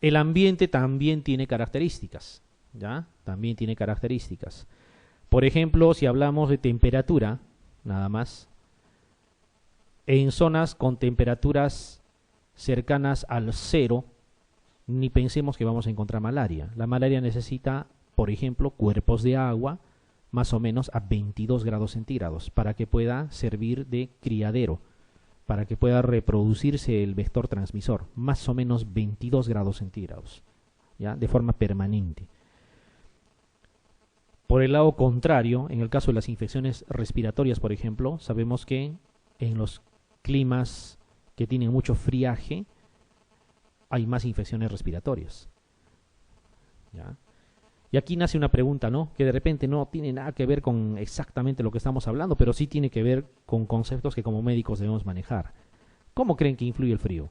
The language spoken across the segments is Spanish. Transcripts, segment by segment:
El ambiente también tiene características, ¿ya? También tiene características. Por ejemplo, si hablamos de temperatura, nada más, en zonas con temperaturas cercanas al cero, ni pensemos que vamos a encontrar malaria. La malaria necesita, por ejemplo, cuerpos de agua más o menos a 22 grados centígrados para que pueda servir de criadero, para que pueda reproducirse el vector transmisor, más o menos 22 grados centígrados, ¿ya? De forma permanente. Por el lado contrario, en el caso de las infecciones respiratorias, por ejemplo, sabemos que en los climas que tienen mucho friaje hay más infecciones respiratorias, ¿ya? Y aquí nace una pregunta, ¿no? Que de repente no tiene nada que ver con exactamente lo que estamos hablando, pero sí tiene que ver con conceptos que como médicos debemos manejar. ¿Cómo creen que influye el frío?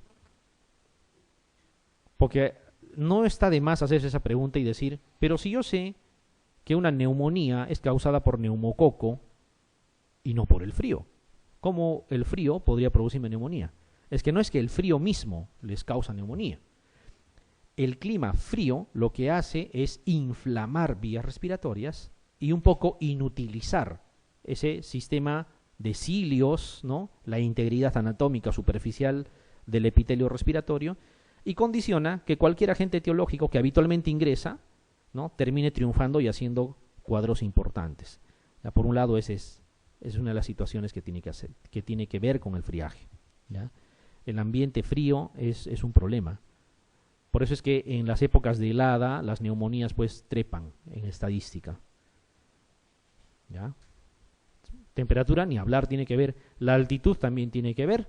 Porque no está de más hacerse esa pregunta y decir, pero si yo sé que una neumonía es causada por neumococo y no por el frío, ¿cómo el frío podría producirme neumonía? Es que no es que el frío mismo les causa neumonía. El clima frío lo que hace es inflamar vías respiratorias y un poco inutilizar ese sistema de cilios, ¿no? La integridad anatómica superficial del epitelio respiratorio, y condiciona que cualquier agente etiológico que habitualmente ingresa, ¿no? Termine triunfando y haciendo cuadros importantes. Ya, por un lado, es una de las situaciones que tiene que ver con el friaje, ¿ya? El ambiente frío es un problema. Por eso es que en las épocas de helada las neumonías pues trepan en estadística, ¿ya? Temperatura ni hablar tiene que ver, la altitud también tiene que ver.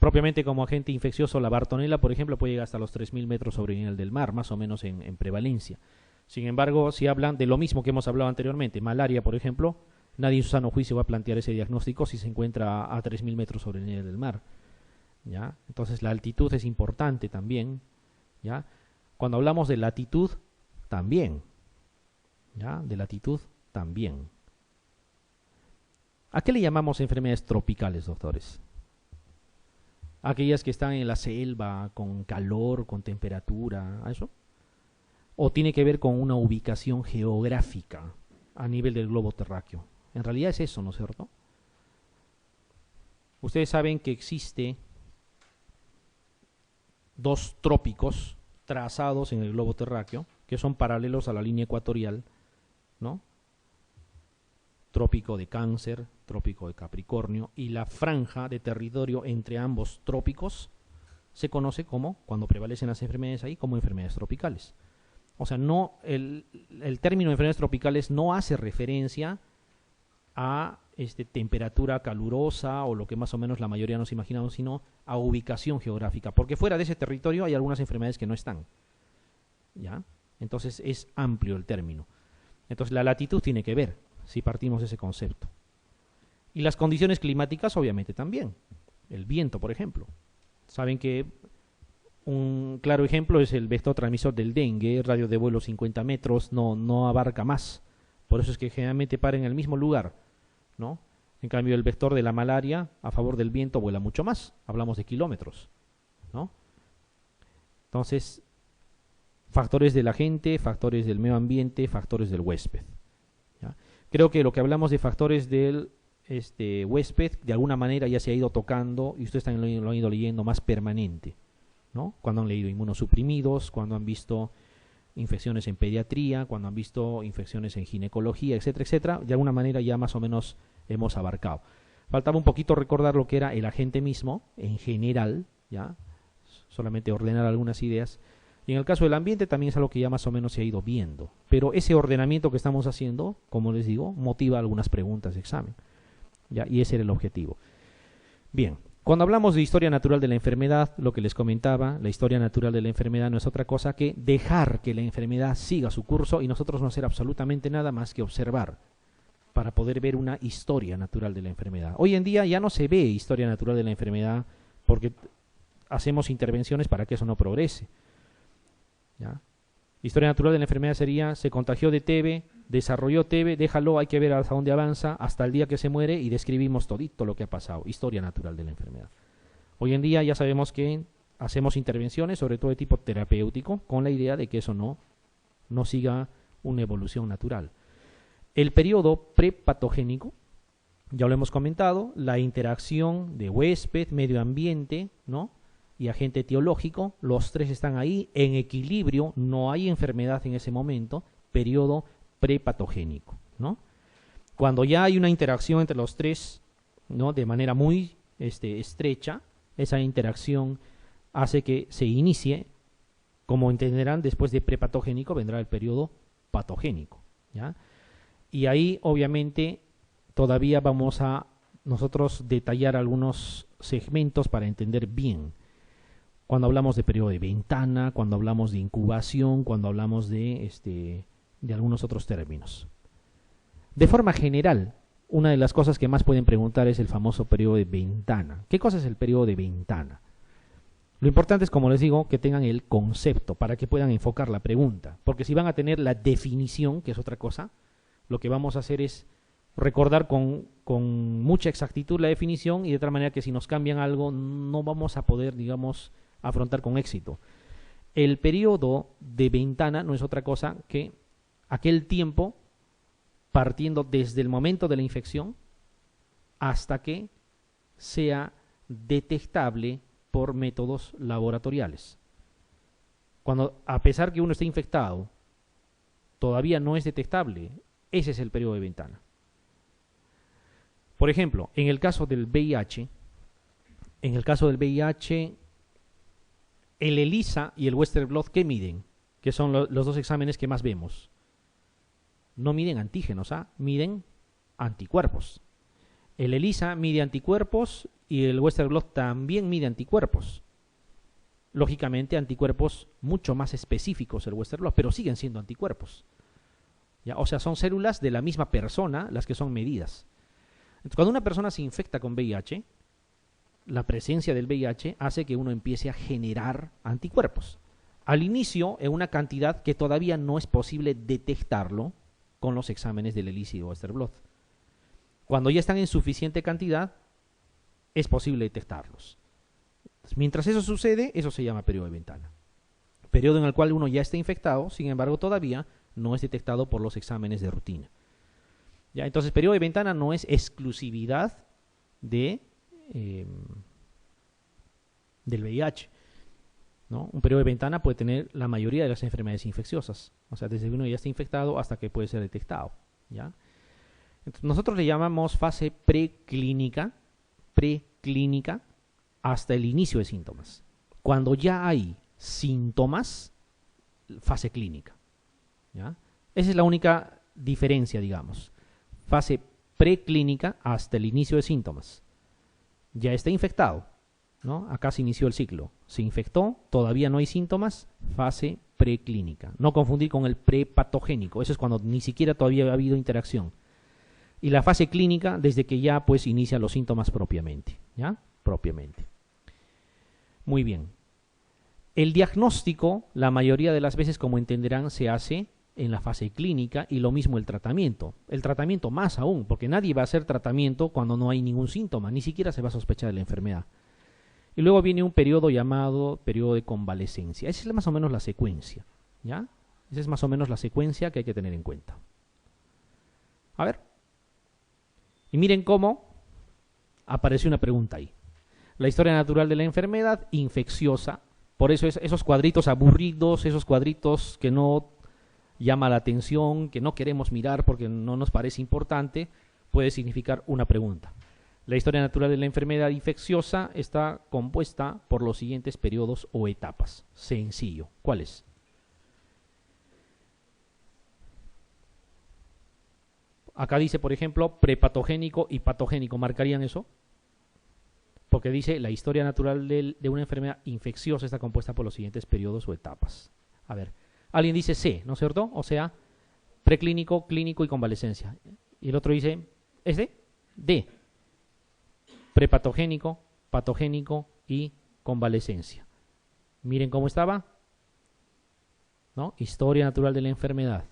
Propiamente como agente infeccioso la bartonela, por ejemplo, puede llegar hasta los 3.000 metros sobre el nivel del mar, más o menos en prevalencia. Sin embargo, si hablan de lo mismo que hemos hablado anteriormente, malaria, por ejemplo, nadie en su sano juicio va a plantear ese diagnóstico si se encuentra a 3.000 metros sobre el nivel del mar, ¿ya? Entonces la altitud es importante también, ¿ya? Cuando hablamos de latitud, también, ¿ya? De latitud, también. ¿A qué le llamamos enfermedades tropicales, doctores? Aquellas que están en la selva, con calor, con temperatura, ¿a eso? ¿O tiene que ver con una ubicación geográfica a nivel del globo terráqueo? En realidad es eso, ¿no es cierto? Ustedes saben que existe dos trópicos trazados en el globo terráqueo que son paralelos a la línea ecuatorial, ¿no? Trópico de Cáncer, trópico de Capricornio, y la franja de territorio entre ambos trópicos se conoce como, cuando prevalecen las enfermedades ahí, como enfermedades tropicales. O sea, no, el término enfermedades tropicales no hace referencia a temperatura calurosa o lo que más o menos la mayoría nos imaginamos, sino a ubicación geográfica, porque fuera de ese territorio hay algunas enfermedades que no están, ¿ya? Entonces es amplio el término. Entonces la latitud tiene que ver, si partimos de ese concepto. Y las condiciones climáticas obviamente también. El viento, por ejemplo. Saben que un claro ejemplo es el vector transmisor del dengue, radio de vuelo 50 metros, no abarca más. Por eso es que generalmente para en el mismo lugar, ¿no? En cambio el vector de la malaria a favor del viento vuela mucho más. Hablamos de kilómetros, ¿no? Entonces, factores de la gente, factores del medio ambiente, factores del huésped, ¿ya? Creo que lo que hablamos de factores del huésped, de alguna manera ya se ha ido tocando, y ustedes también lo han ido leyendo más permanente, ¿no? Cuando han leído inmunosuprimidos, cuando han visto infecciones en pediatría, cuando han visto infecciones en ginecología, etcétera, etcétera, de alguna manera ya más o menos hemos abarcado. Faltaba un poquito recordar lo que era el agente mismo, en general, ¿ya? Solamente ordenar algunas ideas. Y en el caso del ambiente también es algo que ya más o menos se ha ido viendo. Pero ese ordenamiento que estamos haciendo, como les digo, motiva algunas preguntas de examen, ¿ya? Y ese era el objetivo. Bien, cuando hablamos de historia natural de la enfermedad, lo que les comentaba, la historia natural de la enfermedad no es otra cosa que dejar que la enfermedad siga su curso y nosotros no hacer absolutamente nada más que observar para poder ver una historia natural de la enfermedad. Hoy en día ya no se ve historia natural de la enfermedad porque hacemos intervenciones para que eso no progrese, ¿ya? Historia natural de la enfermedad sería, se contagió de TB, desarrolló TB, déjalo, hay que ver hasta dónde avanza, hasta el día que se muere y describimos todito lo que ha pasado. Historia natural de la enfermedad. Hoy en día ya sabemos que hacemos intervenciones, sobre todo de tipo terapéutico, con la idea de que eso no siga una evolución natural. El periodo prepatogénico, ya lo hemos comentado, la interacción de huésped, medio ambiente, ¿no?, y agente etiológico, los tres están ahí en equilibrio, no hay enfermedad en ese momento, periodo prepatogénico, ¿no? Cuando ya hay una interacción entre los tres, ¿no?, de manera muy estrecha, esa interacción hace que se inicie, como entenderán, después de prepatogénico vendrá el periodo patogénico, ¿ya? Y ahí, obviamente, todavía vamos a nosotros detallar algunos segmentos para entender bien. Cuando hablamos de periodo de ventana, cuando hablamos de incubación, cuando hablamos de algunos otros términos. De forma general, una de las cosas que más pueden preguntar es el famoso periodo de ventana. ¿Qué cosa es el periodo de ventana? Lo importante es, como les digo, que tengan el concepto para que puedan enfocar la pregunta. Porque si van a tener la definición, que es otra cosa, lo que vamos a hacer es recordar con mucha exactitud la definición, y de tal manera que si nos cambian algo no vamos a poder, digamos, afrontar con éxito. El periodo de ventana no es otra cosa que aquel tiempo partiendo desde el momento de la infección hasta que sea detectable por métodos laboratoriales. Cuando, a pesar que uno esté infectado, todavía no es detectable, ese es el periodo de ventana. Por ejemplo, en el caso del VIH, el ELISA y el Western blot, ¿qué miden? Que son los dos exámenes que más vemos. No miden antígenos, miden anticuerpos. El ELISA mide anticuerpos y el Western blot también mide anticuerpos. Lógicamente, anticuerpos mucho más específicos el Western blot, pero siguen siendo anticuerpos. ¿Ya? O sea, son células de la misma persona las que son medidas. Entonces, cuando una persona se infecta con VIH, la presencia del VIH hace que uno empiece a generar anticuerpos. Al inicio, en una cantidad que todavía no es posible detectarlo con los exámenes del ELISA y Western blot. Cuando ya están en suficiente cantidad, es posible detectarlos. Mientras eso sucede, eso se llama periodo de ventana. Periodo en el cual uno ya está infectado, sin embargo, todavía no es detectado por los exámenes de rutina. ¿Ya? Entonces, periodo de ventana no es exclusividad del VIH, ¿no? Un periodo de ventana puede tener la mayoría de las enfermedades infecciosas, o sea, desde que uno ya está infectado hasta que puede ser detectado, ¿ya? Entonces, nosotros le llamamos fase preclínica hasta el inicio de síntomas. Cuando ya hay síntomas, fase clínica, ¿ya? Esa es la única diferencia, digamos. Fase preclínica hasta el inicio de síntomas. Ya está infectado, ¿no? Acá se inició el ciclo. Se infectó, todavía no hay síntomas, fase preclínica. No confundir con el prepatogénico. Eso es cuando ni siquiera todavía ha habido interacción. Y la fase clínica, desde que ya pues inicia los síntomas propiamente, ¿ya? Propiamente. Muy bien. El diagnóstico, la mayoría de las veces, como entenderán, se hace en la fase clínica, y lo mismo el tratamiento. El tratamiento más aún, porque nadie va a hacer tratamiento cuando no hay ningún síntoma, ni siquiera se va a sospechar de la enfermedad. Y luego viene un periodo llamado periodo de convalecencia. Esa es más o menos la secuencia, ¿ya? Esa es más o menos la secuencia que hay que tener en cuenta. A ver. Y miren cómo apareció una pregunta ahí. La historia natural de la enfermedad infecciosa. Por eso esos cuadritos aburridos, esos cuadritos que no llama la atención, que no queremos mirar porque no nos parece importante, puede significar una pregunta. La historia natural de la enfermedad infecciosa está compuesta por los siguientes periodos o etapas. Sencillo. ¿Cuáles? Acá dice, por ejemplo, prepatogénico y patogénico. ¿Marcarían eso? Porque dice, la historia natural de una enfermedad infecciosa está compuesta por los siguientes periodos o etapas. A ver, alguien dice C, ¿no es cierto? O sea, preclínico, clínico y convalecencia. Y el otro dice, ¿es D. Prepatogénico, patogénico y convalecencia. Miren cómo estaba, ¿no? Historia natural de la enfermedad.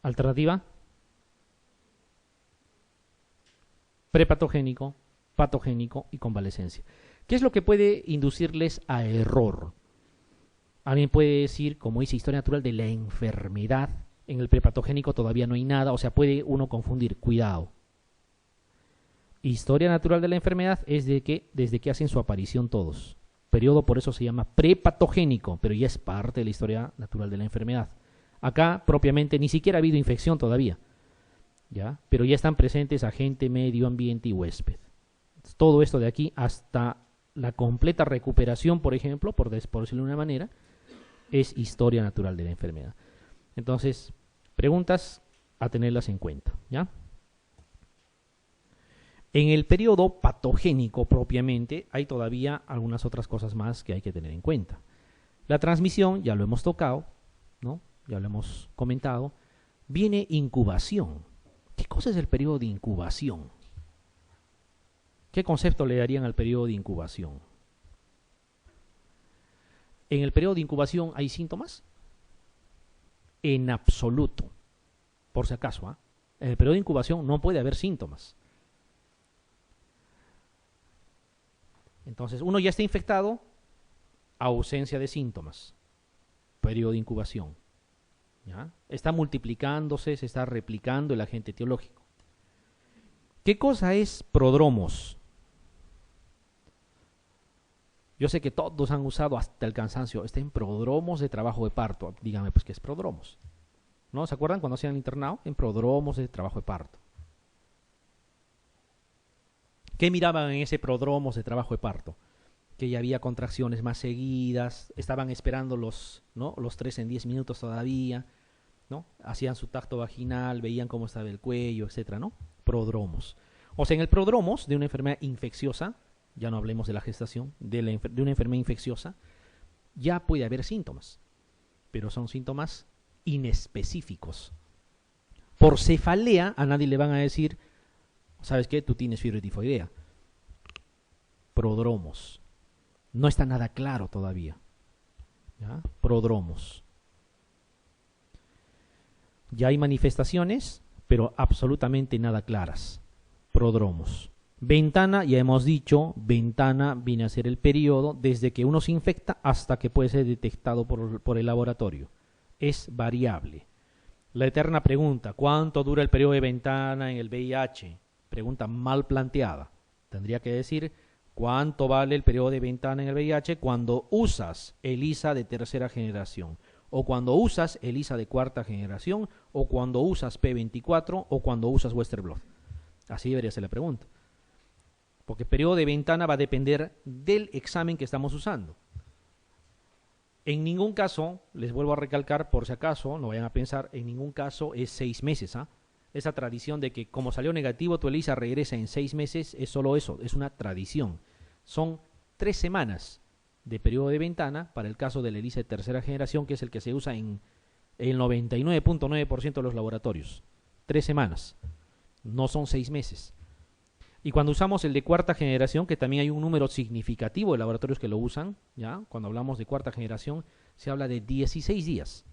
Alternativa. Prepatogénico, patogénico y convalecencia. ¿Qué es lo que puede inducirles a error? Alguien puede decir, como dice historia natural de la enfermedad, en el prepatogénico todavía no hay nada, o sea, puede uno confundir, cuidado. Historia natural de la enfermedad es desde que hacen su aparición todos. Periodo por eso se llama prepatogénico, pero ya es parte de la historia natural de la enfermedad. Acá propiamente ni siquiera ha habido infección todavía, ¿ya? Pero ya están presentes agente, medio ambiente y huésped. Todo esto de aquí hasta la completa recuperación, por ejemplo, por decirlo de una manera, es historia natural de la enfermedad. Entonces, preguntas a tenerlas en cuenta, ¿ya? En el periodo patogénico propiamente hay todavía algunas otras cosas más que hay que tener en cuenta. La transmisión, ya lo hemos tocado, ¿no? Ya lo hemos comentado. Viene incubación. ¿Qué cosa es el periodo de incubación? ¿Qué concepto le darían al periodo de incubación? ¿En el periodo de incubación hay síntomas? En absoluto. Por si acaso, ¿eh? En el periodo de incubación no puede haber síntomas. Entonces, uno ya está infectado, ausencia de síntomas. Periodo de incubación. ¿Ya? Está multiplicándose, se está replicando el agente etiológico. ¿Qué cosa es prodromos? Yo sé que todos han usado hasta el cansancio. Está en prodromos de trabajo de parto. Dígame, pues, ¿qué es prodromos? ¿No? ¿Se acuerdan cuando hacían el internado? En prodromos de trabajo de parto. ¿Qué miraban en ese prodromos de trabajo de parto? Que ya había contracciones más seguidas, estaban esperando ¿no? los 3 en 10 minutos todavía, ¿no? Hacían su tacto vaginal, veían cómo estaba el cuello, etcétera, ¿no? Prodromos. O sea, en el prodromos de una enfermedad infecciosa, ya no hablemos de la gestación, de una enfermedad infecciosa, ya puede haber síntomas, pero son síntomas inespecíficos. Por cefalea, a nadie le van a decir, ¿sabes qué? Tú tienes fiebre tifoidea. Prodromos. No está nada claro todavía. ¿Ya? Prodromos. Ya hay manifestaciones, pero absolutamente nada claras. Prodromos. Ventana, ya hemos dicho, ventana viene a ser el periodo desde que uno se infecta hasta que puede ser detectado por el laboratorio. Es variable. La eterna pregunta, ¿cuánto dura el periodo de ventana en el VIH? Pregunta mal planteada. Tendría que decir, ¿cuánto vale el periodo de ventana en el VIH cuando usas ELISA de tercera generación? O cuando usas ELISA de cuarta generación, o cuando usas P24, o cuando usas Western blot. Así debería ser la pregunta. Porque el periodo de ventana va a depender del examen que estamos usando. En ningún caso, les vuelvo a recalcar por si acaso, no vayan a pensar, en ningún caso es 6 meses, ¿ah? Esa tradición de que como salió negativo tu ELISA regresa en 6 meses, es solo eso, es una tradición. Son 3 semanas de periodo de ventana para el caso del ELISA de tercera generación, que es el que se usa en el 99.9% de los laboratorios. 3 semanas, no son 6 meses. Y cuando usamos el de cuarta generación, que también hay un número significativo de laboratorios que lo usan, ¿ya? Cuando hablamos de cuarta generación, se habla de 16 días.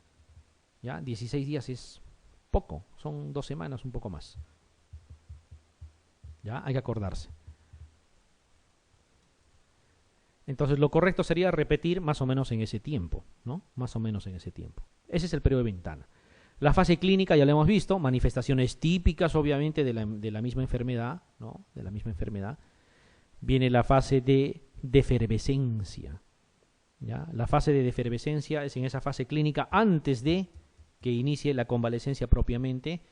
¿Ya? 16 días es poco, son 2 semanas, un poco más. ¿Ya? Hay que acordarse. Entonces, lo correcto sería repetir más o menos en ese tiempo, ¿no? Más o menos en ese tiempo. Ese es el periodo de ventana. La fase clínica ya lo hemos visto, manifestaciones típicas obviamente de la misma enfermedad, ¿no? De la misma enfermedad. Viene la fase de defervescencia. ¿Ya? La fase de defervescencia es en esa fase clínica antes de que inicie la convalecencia propiamente.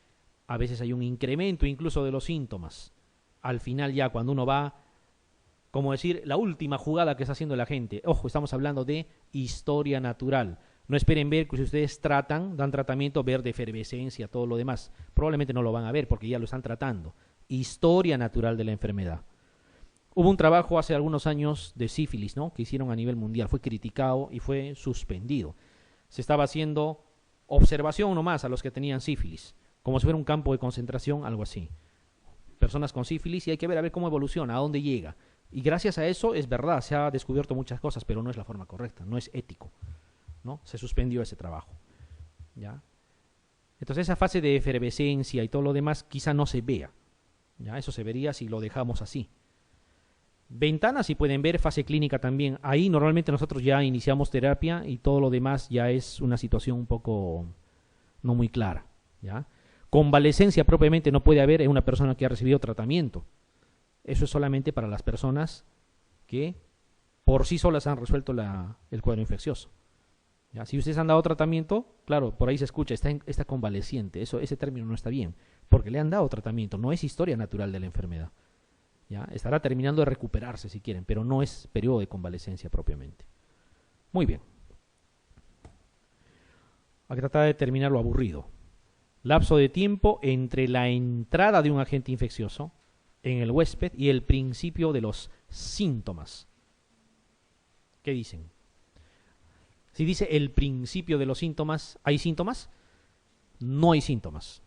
A veces hay un incremento incluso de los síntomas. Al final ya cuando uno va, como decir, la última jugada que está haciendo la gente. Ojo, estamos hablando de historia natural. No esperen ver que si ustedes dan tratamiento, ver de efervescencia, todo lo demás. Probablemente no lo van a ver porque ya lo están tratando. Historia natural de la enfermedad. Hubo un trabajo hace algunos años de sífilis, ¿no? Que hicieron a nivel mundial. Fue criticado y fue suspendido. Se estaba haciendo observación nomás a los que tenían sífilis. Como si fuera un campo de concentración, algo así. Personas con sífilis y hay que ver a ver cómo evoluciona, a dónde llega. Y gracias a eso, es verdad, se ha descubierto muchas cosas, pero no es la forma correcta, no es ético. ¿No? Se suspendió ese trabajo. ¿Ya? Entonces esa fase de efervescencia y todo lo demás quizá no se vea. ¿Ya? Eso se vería si lo dejamos así. Ventanas, si pueden ver, fase clínica también. Ahí normalmente nosotros ya iniciamos terapia y todo lo demás ya es una situación un poco no muy clara, ¿ya? Convalecencia propiamente no puede haber en una persona que ha recibido tratamiento. Eso es solamente para las personas que por sí solas han resuelto el cuadro infeccioso. ¿Ya? Si ustedes han dado tratamiento, claro, por ahí se escucha, está convaleciente. Ese término no está bien, porque le han dado tratamiento, no es historia natural de la enfermedad. ¿Ya? Estará terminando de recuperarse si quieren, pero no es periodo de convalecencia propiamente. Muy bien. Hay que tratar de terminar lo aburrido. Lapso de tiempo entre la entrada de un agente infeccioso en el huésped y el principio de los síntomas. ¿Qué dicen? Si dice el principio de los síntomas, ¿hay síntomas? No hay síntomas.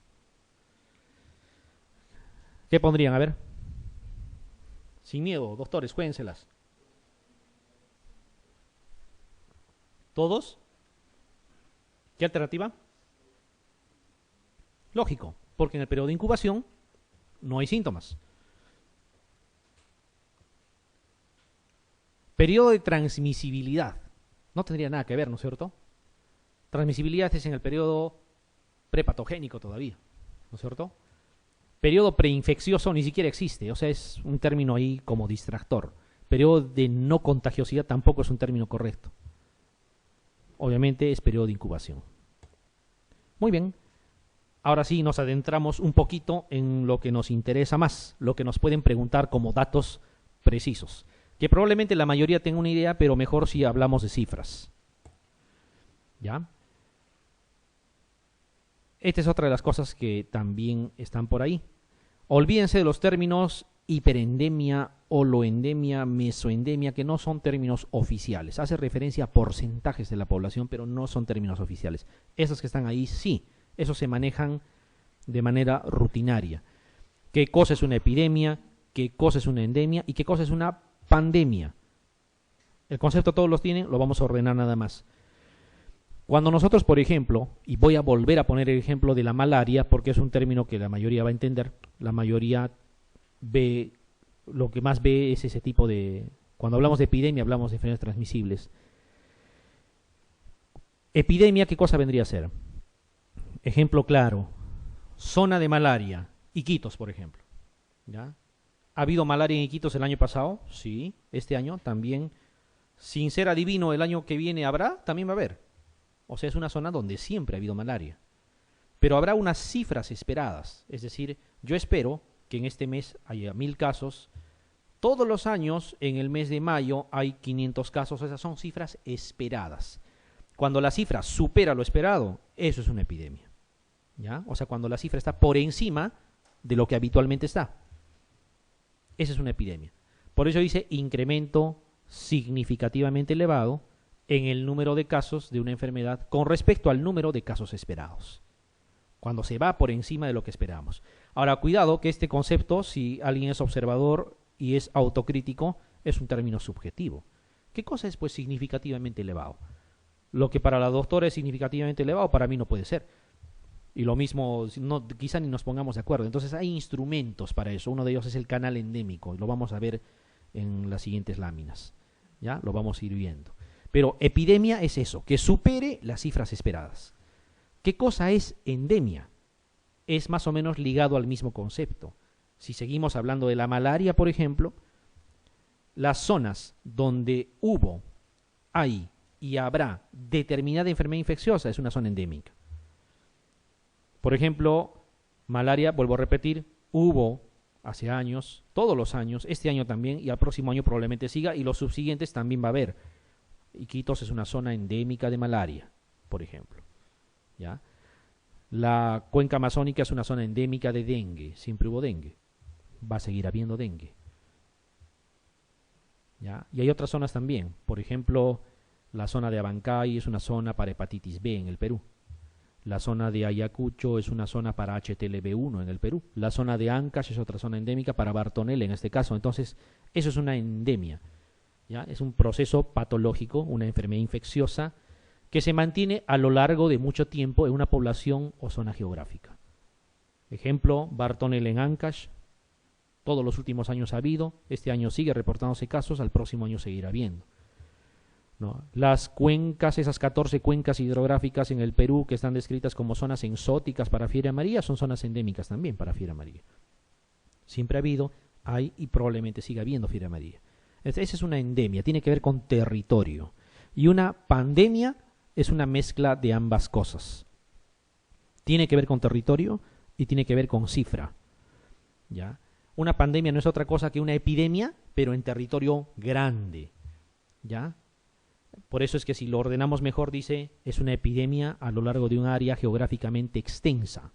¿Qué pondrían? A ver. Sin miedo, doctores, juéguenselas. ¿Todos? ¿Qué alternativa? Lógico, porque en el periodo de incubación no hay síntomas. Periodo de transmisibilidad. No tendría nada que ver, ¿no es cierto? Transmisibilidad es en el periodo prepatogénico todavía, ¿no es cierto? Periodo preinfeccioso ni siquiera existe, o sea, es un término ahí como distractor. Periodo de no contagiosidad tampoco es un término correcto. Obviamente es periodo de incubación. Muy bien. Ahora sí nos adentramos un poquito en lo que nos interesa más, lo que nos pueden preguntar como datos precisos, que probablemente la mayoría tenga una idea, pero mejor si hablamos de cifras. ¿Ya? Esta es otra de las cosas que también están por ahí. Olvídense de los términos hiperendemia, holoendemia, mesoendemia, que no son términos oficiales. Hace referencia a porcentajes de la población, pero no son términos oficiales. Esos que están ahí sí, esos se manejan de manera rutinaria. ¿Qué cosa es una epidemia? ¿Qué cosa es una endemia? ¿Y qué cosa es una pandemia? El concepto todos los tienen, lo vamos a ordenar nada más. Cuando nosotros, por ejemplo, y voy a volver a poner el ejemplo de la malaria, porque es un término que la mayoría va a entender, la mayoría ve, lo que más ve es ese tipo de... Cuando hablamos de epidemia, hablamos de enfermedades transmisibles. Epidemia, ¿qué cosa vendría a ser? Ejemplo claro, zona de malaria, Iquitos, por ejemplo. ¿Ya? ¿Ha habido malaria en Iquitos el año pasado? Sí, este año también. Sin ser adivino, el año que viene habrá, también va a haber. O sea, es una zona donde siempre ha habido malaria. Pero habrá unas cifras esperadas. Es decir, yo espero que en este mes haya 1000 casos. Todos los años, en el mes de mayo, hay 500 casos. Esas son cifras esperadas. Cuando la cifra supera lo esperado, eso es una epidemia. ¿Ya? O sea, cuando la cifra está por encima de lo que habitualmente está. Esa es una epidemia. Por eso dice incremento significativamente elevado en el número de casos de una enfermedad con respecto al número de casos esperados. Cuando se va por encima de lo que esperamos. Ahora, cuidado que este concepto, si alguien es observador y es autocrítico, es un término subjetivo. ¿Qué cosa es, pues, significativamente elevado? Lo que para la doctora es significativamente elevado, para mí no puede ser. Y lo mismo, no, quizá ni nos pongamos de acuerdo. Entonces hay instrumentos para eso. Uno de ellos es el canal endémico. Lo vamos a ver en las siguientes láminas. ¿Ya? Lo vamos a ir viendo. Pero epidemia es eso, que supere las cifras esperadas. ¿Qué cosa es endemia? Es más o menos ligado al mismo concepto. Si seguimos hablando de la malaria, por ejemplo, las zonas donde hubo, hay y habrá determinada enfermedad infecciosa es una zona endémica. Por ejemplo, malaria, vuelvo a repetir, hubo hace años, todos los años, este año también, y al próximo año probablemente siga, y los subsiguientes también va a haber. Iquitos es una zona endémica de malaria, por ejemplo. ¿Ya? La cuenca amazónica es una zona endémica de dengue, siempre hubo dengue. Va a seguir habiendo dengue. ¿Ya? Y hay otras zonas también, por ejemplo, la zona de Abancay es una zona para hepatitis B en el Perú. La zona de Ayacucho es una zona para HTLV1 en el Perú. La zona de Ancash es otra zona endémica para Bartonella en este caso. Entonces, eso es una endemia. ¿Ya? Es un proceso patológico, una enfermedad infecciosa que se mantiene a lo largo de mucho tiempo en una población o zona geográfica. Ejemplo, Bartonella en Ancash, Todos los últimos años ha habido, este año sigue reportándose casos, al próximo año seguirá habiendo, ¿no? Las cuencas, esas 14 cuencas hidrográficas en el Perú que están descritas como zonas exóticas para fiebre amarilla, son zonas endémicas también para fiebre amarilla. Siempre ha habido, hay y probablemente siga habiendo fiebre amarilla. Esa es una endemia, tiene que ver con territorio. Y una pandemia es una mezcla de ambas cosas. Tiene que ver con territorio y tiene que ver con cifra, ¿ya? Una pandemia no es otra cosa que una epidemia, pero en territorio grande, ¿ya? Por eso es que si lo ordenamos mejor, dice, es una epidemia a lo largo de un área geográficamente extensa,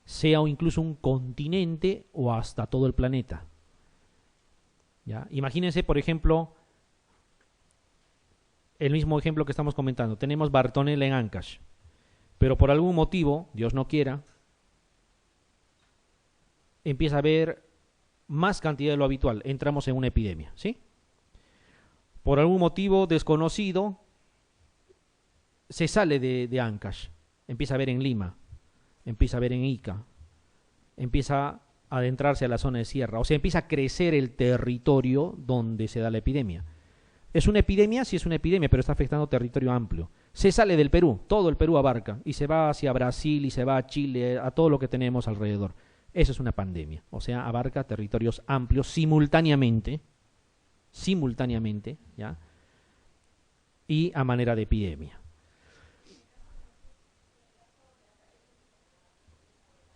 sea o incluso un continente o hasta todo el planeta, ¿ya? Imagínense, por ejemplo, el mismo ejemplo que estamos comentando. Tenemos Bartonella en Ancash, pero por algún motivo, Dios no quiera, empieza a haber más cantidad de lo habitual. Entramos en una epidemia, ¿sí? Por algún motivo desconocido, se sale de Ancash. Empieza a haber en Lima, empieza a haber en Ica, empieza a adentrarse a la zona de sierra. O sea, empieza a crecer el territorio donde se da la epidemia. ¿Es una epidemia? Sí, es una epidemia, pero está afectando territorio amplio. Se sale del Perú, todo el Perú abarca, y se va hacia Brasil, y se va a Chile, a todo lo que tenemos alrededor. Eso es una pandemia, o sea, abarca territorios amplios simultáneamente, ¿ya? Y a manera de epidemia.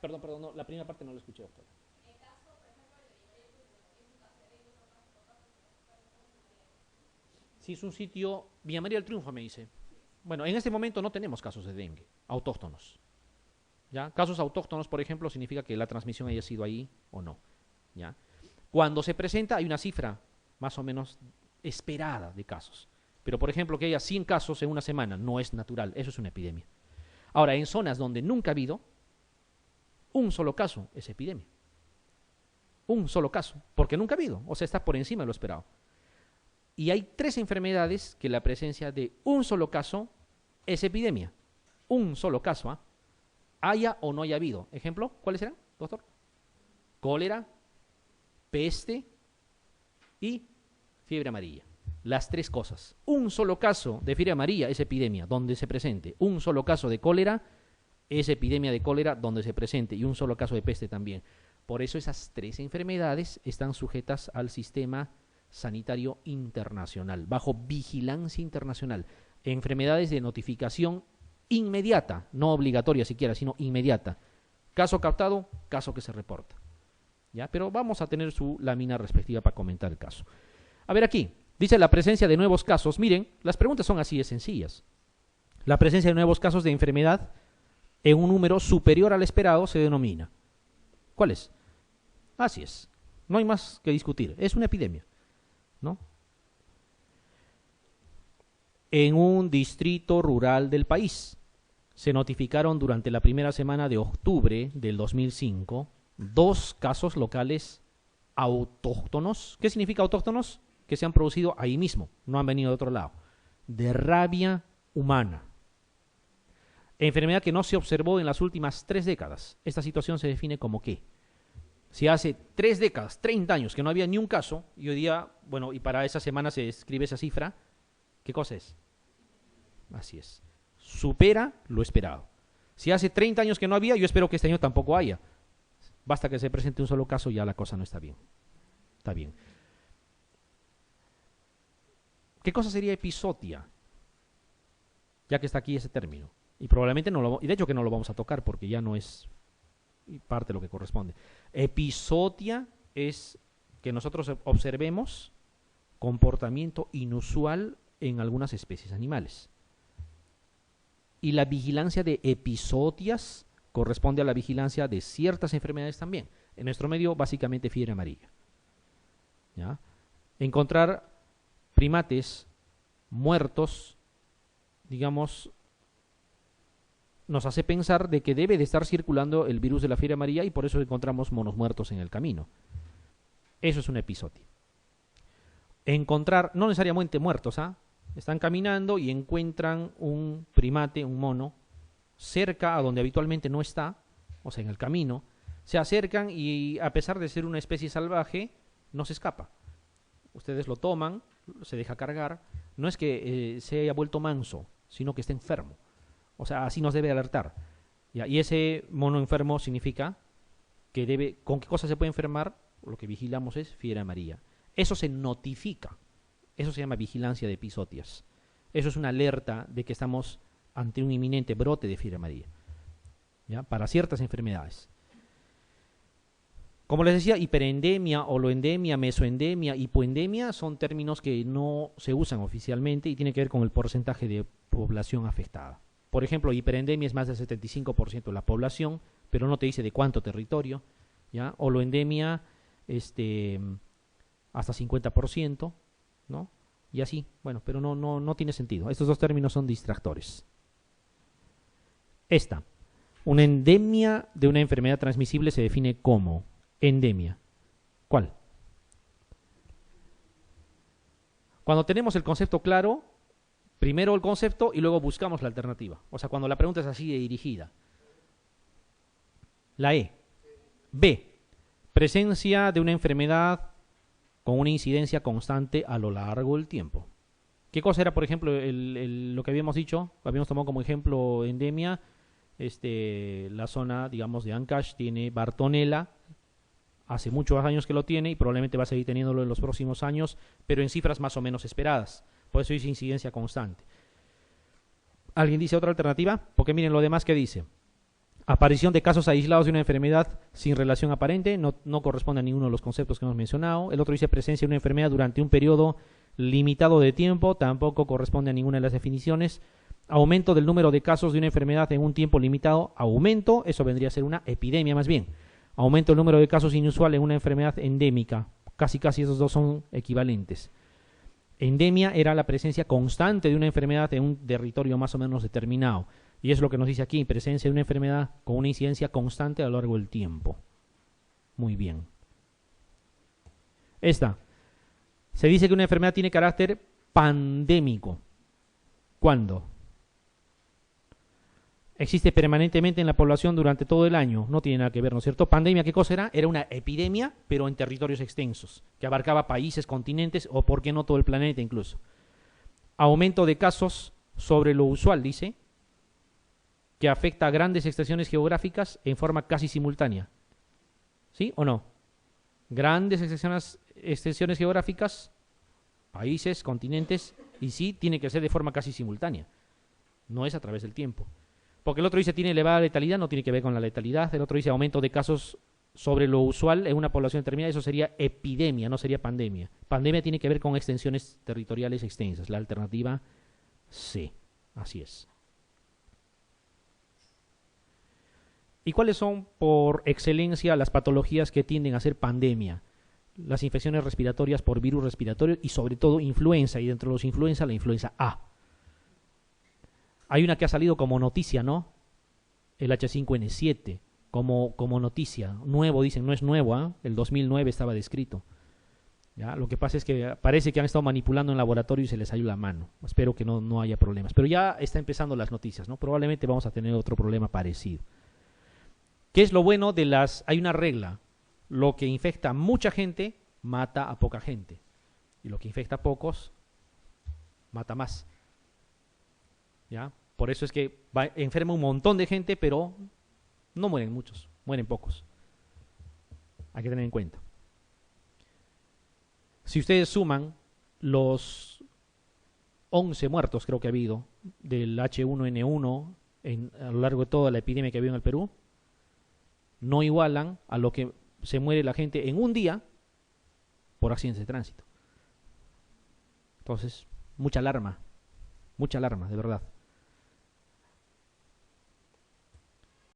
Perdón, no, la primera parte no la escuché, doctor. Si es un sitio, Villa María del Triunfo me dice. Bueno, en este momento no tenemos casos de dengue autóctonos. ¿Ya? Casos autóctonos, por ejemplo, significa que la transmisión haya sido ahí o no, ¿ya? Cuando se presenta hay una cifra más o menos esperada de casos. Pero, por ejemplo, que haya 100 casos en una semana no es natural, eso es una epidemia. Ahora, en zonas donde nunca ha habido un solo caso, es epidemia. Un solo caso, porque nunca ha habido, o sea, está por encima de lo esperado. Y hay 3 enfermedades que la presencia de un solo caso es epidemia. Un solo caso, ¿ah? Haya o no haya habido. Ejemplo, ¿cuáles eran, doctor? Cólera, peste y fiebre amarilla. Las 3 cosas. Un solo caso de fiebre amarilla es epidemia, donde se presente. Un solo caso de cólera es epidemia de cólera, donde se presente. Y un solo caso de peste también. Por eso esas 3 enfermedades están sujetas al sistema sanitario internacional, bajo vigilancia internacional. Enfermedades de notificación inmediata, no obligatoria siquiera, sino inmediata. Caso captado, caso que se reporta, ¿ya? Pero vamos a tener su lámina respectiva para comentar el caso. A ver aquí, dice la presencia de nuevos casos. Miren, las preguntas son así de sencillas. La presencia de nuevos casos de enfermedad en un número superior al esperado se denomina. ¿Cuál es? Así es. No hay más que discutir. Es una epidemia, ¿no? En un distrito rural del país se notificaron durante la primera semana de octubre del 2005 2 casos locales autóctonos. ¿Qué significa autóctonos? Que se han producido ahí mismo, no han venido de otro lado. De rabia humana. Enfermedad que no se observó en las últimas 3 décadas. Esta situación se define como ¿qué? Si hace 3 décadas, 30 años que no había ni un caso, y hoy día, bueno, y para esa semana se escribe esa cifra, ¿qué cosa es? Así es. Supera lo esperado. Si hace 30 años que no había, yo espero que este año tampoco haya. Basta que se presente un solo caso y ya la cosa no está bien. Está bien. ¿Qué cosa sería epizotia? Ya que está aquí ese término. Y probablemente no lo, y de hecho que no lo vamos a tocar porque ya no es parte de lo que corresponde. Epizotia es que nosotros observemos comportamiento inusual en algunas especies animales. Y la vigilancia de epizotias corresponde a la vigilancia de ciertas enfermedades también. En nuestro medio, básicamente fiebre amarilla, ¿ya? Encontrar primates muertos, digamos, nos hace pensar de que debe de estar circulando el virus de la fiebre amarilla y por eso encontramos monos muertos en el camino. Eso es una epizotia. Encontrar, no necesariamente muertos, ¿ah? Están caminando y encuentran un primate, un mono, cerca a donde habitualmente no está, o sea, en el camino, Se acercan y a pesar de ser una especie salvaje, no se escapa. Ustedes lo toman, se deja cargar. No es que se haya vuelto manso, sino que está enfermo. O sea, así nos debe alertar. ¿Ya? Y ese mono enfermo significa que debe, ¿con qué cosa se puede enfermar? Lo que vigilamos es fiebre amarilla. Eso se notifica. Eso se llama vigilancia de epizootias. Eso es una alerta de que estamos ante un inminente brote de fiebre amarilla, ¿ya? Para ciertas enfermedades. Como les decía, hiperendemia, holoendemia, mesoendemia, hipoendemia son términos que no se usan oficialmente y tienen que ver con el porcentaje de población afectada. Por ejemplo, hiperendemia es más del 75% de la población, pero no te dice de cuánto territorio, ¿ya? Holoendemia, hasta 50%, ¿no? Y así, bueno, pero no tiene sentido. Estos dos términos son distractores. Una endemia de una enfermedad transmisible se define como endemia. ¿Cuál? Cuando tenemos el concepto claro, primero el concepto y luego buscamos la alternativa. O sea, cuando la pregunta es así de dirigida. La E. B. Presencia de una enfermedad con una incidencia constante a lo largo del tiempo. ¿Qué cosa era, por ejemplo, lo que habíamos dicho? Habíamos tomado como ejemplo endemia. La zona, digamos, de Ancash tiene Bartonella. Hace muchos años que lo tiene y probablemente va a seguir teniéndolo en los próximos años, pero en cifras más o menos esperadas. Por eso dice incidencia constante. ¿Alguien dice otra alternativa? Porque miren lo demás que dice. Aparición de casos aislados de una enfermedad sin relación aparente, no corresponde a ninguno de los conceptos que hemos mencionado. El otro dice presencia de una enfermedad durante un periodo limitado de tiempo, tampoco corresponde a ninguna de las definiciones. Aumento del número de casos de una enfermedad en un tiempo limitado, aumento, eso vendría a ser una epidemia más bien. Aumento del número de casos inusual en una enfermedad endémica, casi esos dos son equivalentes. Endemia era la presencia constante de una enfermedad en un territorio más o menos determinado. Y es lo que nos dice aquí, presencia de una enfermedad con una incidencia constante a lo largo del tiempo. Muy bien. Se dice que una enfermedad tiene carácter pandémico. ¿Cuándo? Existe permanentemente en la población durante todo el año. No tiene nada que ver, ¿no es cierto? Pandemia, ¿qué cosa era? Era una epidemia, pero en territorios extensos, que abarcaba países, continentes o, ¿por qué no, todo el planeta incluso? Aumento de casos sobre lo usual, dice, que afecta a grandes extensiones geográficas en forma casi simultánea. ¿Sí o no? Grandes extensiones geográficas, países, continentes, y sí, tiene que ser de forma casi simultánea. No es a través del tiempo. Porque el otro dice tiene elevada letalidad, no tiene que ver con la letalidad. El otro dice aumento de casos sobre lo usual en una población determinada. Eso sería epidemia, no sería pandemia. Pandemia tiene que ver con extensiones territoriales extensas. La alternativa C. Así es. ¿Y cuáles son, por excelencia, las patologías que tienden a ser pandemia? Las infecciones respiratorias por virus respiratorio y sobre todo influenza. Y dentro de los influenza, la influenza A. Hay una que ha salido como noticia, ¿no? El H5N7, como noticia. Nuevo, dicen, no es nuevo, ¿eh? El 2009 estaba descrito. ¿Ya? Lo que pasa es que parece que han estado manipulando en laboratorio y se les ha ido la mano. Espero que no haya problemas. Pero ya está empezando las noticias, ¿no? Probablemente vamos a tener otro problema parecido. ¿Qué es lo bueno de las...? Hay una regla. Lo que infecta a mucha gente, mata a poca gente. Y lo que infecta a pocos, mata más. ¿Ya? Por eso es que enferma un montón de gente, pero no mueren muchos, mueren pocos. Hay que tener en cuenta. Si ustedes suman los 11 muertos, creo que ha habido, del H1N1 a lo largo de toda la epidemia que ha habido en el Perú, no igualan a lo que se muere la gente en un día por accidentes de tránsito. Entonces, mucha alarma, de verdad.